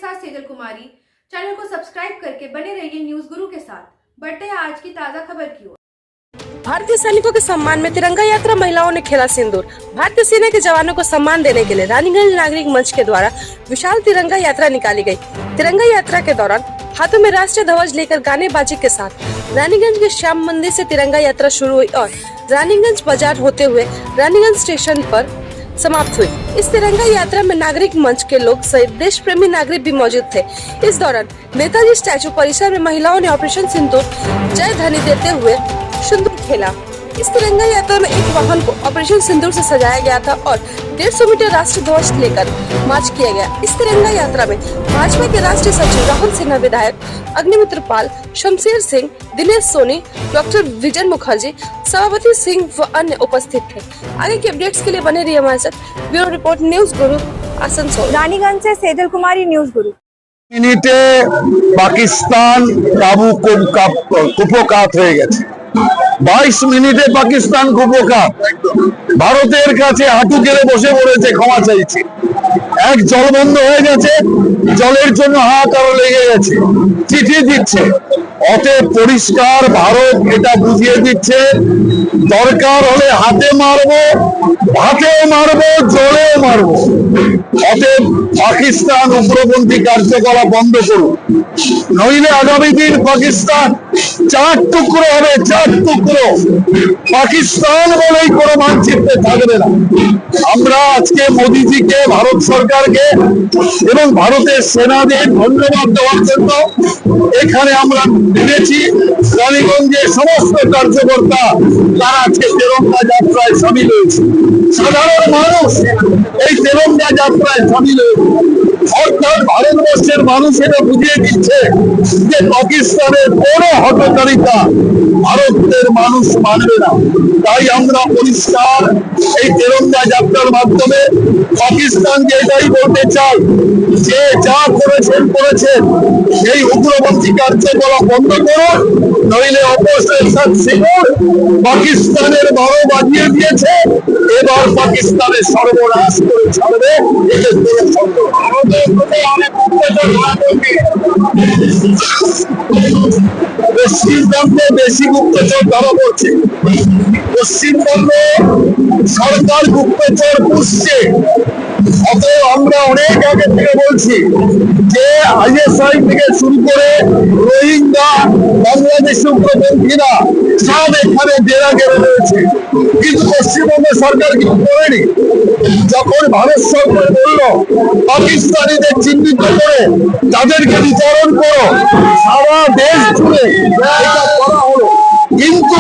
साथ सेजल कुमारी। चैनल को सब्सक्राइब करके बने रहिए न्यूज गुरु के साथ। बढ़ते हैं आज की ताजा खबर की ओर। भारतीय सैनिकों के सम्मान में तिरंगा यात्रा, महिलाओं ने खेला सिंदूर। भारतीय सेना के जवानों को सम्मान देने के लिए रानीगंज नागरिक मंच के द्वारा विशाल तिरंगा यात्रा निकाली गई। तिरंगा यात्रा के दौरान हाथों में राष्ट्रीय ध्वज लेकर गाने बाजी के साथ रानीगंज के श्याम मंदिर से तिरंगा यात्रा शुरू हुई और रानीगंज बाजार होते हुए रानीगंज स्टेशन पर समाप्त हुई। इस तिरंगा यात्रा में नागरिक मंच के लोग सहित देश प्रेमी नागरिक भी मौजूद थे। इस दौरान नेताजी स्टैचू परिसर में महिलाओं ने ऑपरेशन सिंदूर जय ध्वनि देते हुए सिंदूर खेला। इस तिरंगा यात्रा में एक वाहन को ऑपरेशन सिंदूर से सजाया गया था और 150 मीटर राष्ट्रीय ध्वज लेकर मार्च किया गया। इस तिरंगा यात्रा में भाजपा के राष्ट्रीय सचिव राहुल सिन्हा, विधायक अग्निमित्र पाल, शमशेर सिंह, दिनेश सोनी, डॉक्टर विजय मुखर्जी, सभापति सिंह व अन्य उपस्थित थे। आगे के अपडेट्स के लिए बने रहिए हमारे साथ। ब्यूरो रिपोर्ट न्यूज गुरु, आसनसोल। रानीगंज से सेजल कुमारी, न्यूज गुरु। মিনিটে পাকিস্তান কাবু কুপোকাত হয়ে গেছে। 22 মিনিটে পাকিস্তান কুপোকাত, ভারতের কাছে হাঁটু গেড়ে বসে পড়েছে, ক্ষমা চাইছে। এক জলবন্ধ হয়ে গেছে, জলের জন্য হাহাকার লেগে গেছে, চিঠি দিচ্ছে। অতএব পরিষ্কার ভারত এটা বুঝিয়ে দিচ্ছে, দরকার হলে হাতে মারবো, ভাতেও মারবো, জলেও মারবো। অতএব পাকিস্তান উগ্রপন্থী কার্যকলাপ বন্ধ করুন, নইলে আগামী দিন পাকিস্তান 4 টুকরো হবে, 4 টুকরো। পাকিস্তান বলেই কোনো মানচিত্রে থাকবে না। আমরা আজকে মোদিজিকে, ভারত সরকারকে এবং ভারতের সেনাদের ধন্যবাদ দেওয়ার জন্য এখানে আমরা এনেছি। রানীগঞ্জের সমস্ত কার্যকর্তা তারা আজকে তেরঙ্গা যাত্রায় সামিল হয়েছে। সাধারণ মানুষ এই তেরঙ্গা যাত্রায় সামিল হয়েছে। অর্থাৎ ভারতবর্ষের মানুষ এটা বুঝিয়ে দিচ্ছে যে পাকিস্তানের কোনো হটকারিতা ভারতের মানুষ মানবে না। তাই আমরা পরিষ্কার এই তেরঙ্গা যাত্রার মাধ্যমে পাকিস্তানকে এটাই বলতে চাই যে যা করেছেন এই উগ্রপন্থী কার্যকলাপ বন্ধ করুন, নইলে অপারেশন সিঁদুর পাকিস্তানের বড় বাজিয়ে দিয়েছে, এবার পাকিস্তানের সর্বনাশ করে ছাড়বে। এতে কোনো সন্দেহ পশ্চিমবঙ্গে বেশি গুপ্তচর ধরা পড়ছে। পশ্চিমবঙ্গে সরকার গুপ্তচর পুষছে। অতএব আমরা অনেক আগে থেকে বলছি যে আইএসআই থেকে শুরু করে রোহিঙ্গা, বাংলাদেশি উগ্রপন্থীরা সব এখানে ডেরা গেড়ে রয়েছে, কিন্তু পশ্চিমবঙ্গ সরকার কিছু করেনি। যখন ভারত সরকার বলল পাকিস্তানিদের চিহ্নিত করে তাদেরকে বিতরণ করো, সারা দেশ জুড়ে এটা করা হলো, কিন্তু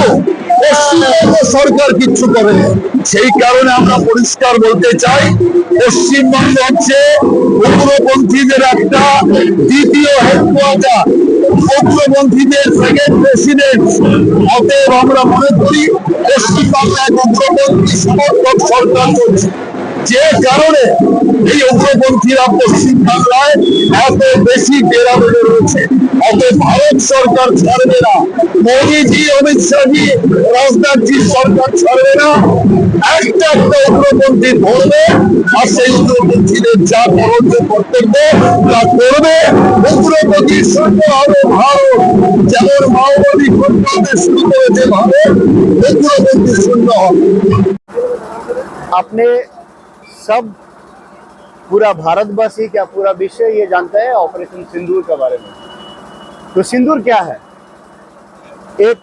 পশ্চিমবঙ্গ সরকার কিচ্ছু করেনি। সেই কারণে আমরা পরিষ্কার বলতে চাই, পশ্চিমবঙ্গ হচ্ছে উগ্রপন্থীদের একটা দ্বিতীয় হেডকোয়ার্টার, উগ্রপন্থীদের সেকেন্ড প্রেসিডেন্ট। অতএব আমরা মনে করি পশ্চিমবাংলায় উগ্রপন্থী সমর্থক সরকার চলছে, যে কারণে এই উগ্রপন্থীরা পশ্চিমবাংলায় এত বেশি ডেরা বেড়ে রয়েছে। অতএব ভারত সরকার ছাড়বে না, মোদীজি, অমিত শাহজি, রাজনাথজি সরকার ছাড়বে না। একটা উগ্রপন্থী ধরবে আর সেই উগ্রপন্থীদের যা করণীয় কর্তব্য তা করবে। উগ্রপন্থীর শূন্য হবে ভারত, যেমন মাওবাদী সন্ত্রাস শুরু করেছে ভারত, উগ্রপন্থীর শূন্য হবে। अपने सब पूरा भारतवासी, क्या पूरा विश्व ये जानता है ऑपरेशन सिंदूर के बारे में। तो सिंदूर क्या है? एक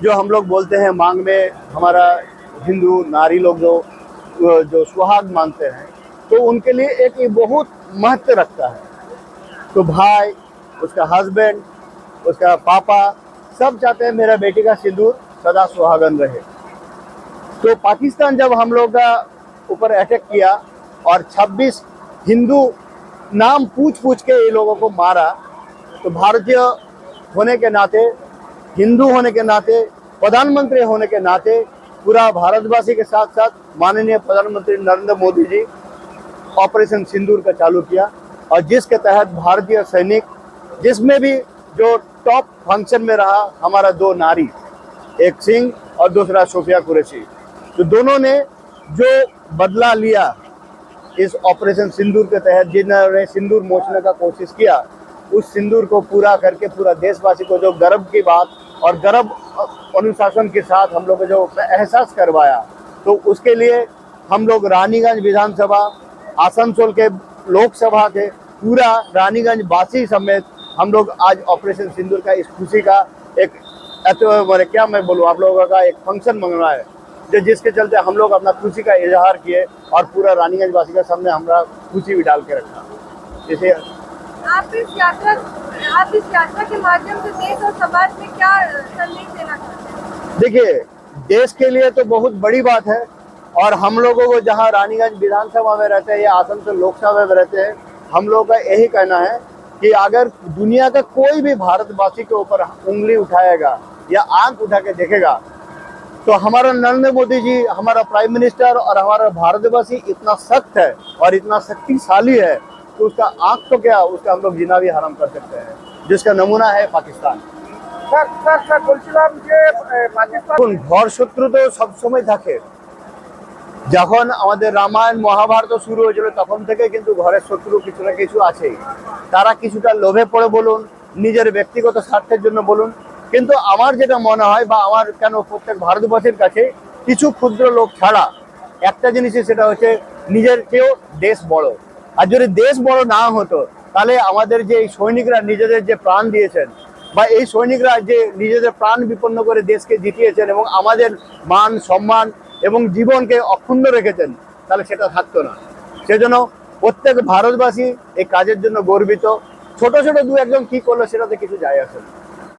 जो हम लोग बोलते हैं मांग में, हमारा हिंदू नारी लोग जो सुहाग मानते हैं, तो उनके लिए एक ये बहुत महत्व रखता है। तो भाई, उसका हस्बैंड, उसका पापा सब चाहते हैं मेरा बेटी का सिंदूर सदा सुहागन रहे। तो पाकिस्तान जब हम लोग का ऊपर अटैक किया और 26 हिंदू नाम पूछ के ये लोगों को मारा, तो भारतीय होने के नाते, हिंदू होने के नाते, प्रधानमंत्री होने के नाते पूरा भारतवासी के साथ साथ माननीय प्रधानमंत्री नरेंद्र मोदी जी ऑपरेशन सिंदूर का चालू किया, और जिसके तहत भारतीय सैनिक, जिसमें भी जो टॉप फंक्शन में रहा हमारा 2 नारी, एक सिंह और दूसरा सोफिया कुरैशी, तो दोनों ने जो बदला लिया इस ऑपरेशन सिंदूर के तहत जिन्होंने सिंदूर मोचने का कोशिश किया, उस सिंदूर को पूरा करके पूरा देशवासी को जो गर्व की बात और गर्व अनुशासन के साथ हम लोग को जो एहसास करवाया, तो उसके लिए हम लोग रानीगंज विधानसभा, आसनसोल के लोकसभा के पूरा रानीगंज वासी समेत हम लोग आज ऑपरेशन सिंदूर का इस खुशी का एक क्या मैं बोलूँ, आप लोगों का एक फंक्शन मंगना है, जो जिसके चलते हम लोग अपना खुशी का इजहार किए और पूरा रानीगंज वासी के सामने हमारा खुशी भी डाल के रखा। इसे आप इस यात्रा के माध्यम से देश और समाज में क्या संदेश देना चाहते हैं? देखिए, देश के लिए तो बहुत बड़ी बात है, और हम लोगों को जहां रानीगंज विधानसभा में रहते हैं या आसनसोल लोकसभा में रहते हैं, हम लोगों का यही कहना है कि अगर दुनिया का कोई भी भारतवासी के ऊपर उंगली उठाएगा या आंख उठा के देखेगा, तो हमारा नरेंद्र मोदी जी, हमारा प्राइम मिनिस्टर और हमारा भारतवासी इतना सख्त है और इतना शक्तिशाली है कि उसका आंख तो क्या, उसका हम लोग जीना भी हराम कर सकते हैं, जिसका नमूना है पाकिस्तान। घर शत्रु तो सब समय থাকে, যখন আমাদের রামায়ণ মহাভারত শুরু হয়েছিল তখন থেকে কিন্তু ঘরের শত্রু কিছু না কিছু আছেই। তারা কিছুটা লোভে পড়ে বলুন, নিজের ব্যক্তিগত স্বার্থের জন্য বলুন, কিন্তু আমার যেটা মনে হয় বা আমার কেন প্রত্যেক ভারতবাসীর কাছে কিছু ক্ষুদ্র লোক ছাড়া একটা জিনিসই, সেটা হচ্ছে নিজের চেয়েও দেশ বড়। আর যদি দেশ বড় না হতো, তাহলে আমাদের যে এই সৈনিকরা নিজেদের যে প্রাণ দিয়েছেন, বা এই সৈনিকরা যে নিজেদের প্রাণ বিপন্ন করে দেশকে জিতিয়েছেন এবং আমাদের মান সম্মান এবং জীবনকে অক্ষুণ্ণ রেখেছেন, তাহলে সেটা থাকতো না। সেজন্য প্রত্যেক ভারতবাসী এই কাজের জন্য গর্বিত। ছোট ছোট দু একজন কি করলো সেটাতে কিছু যায় আসে না।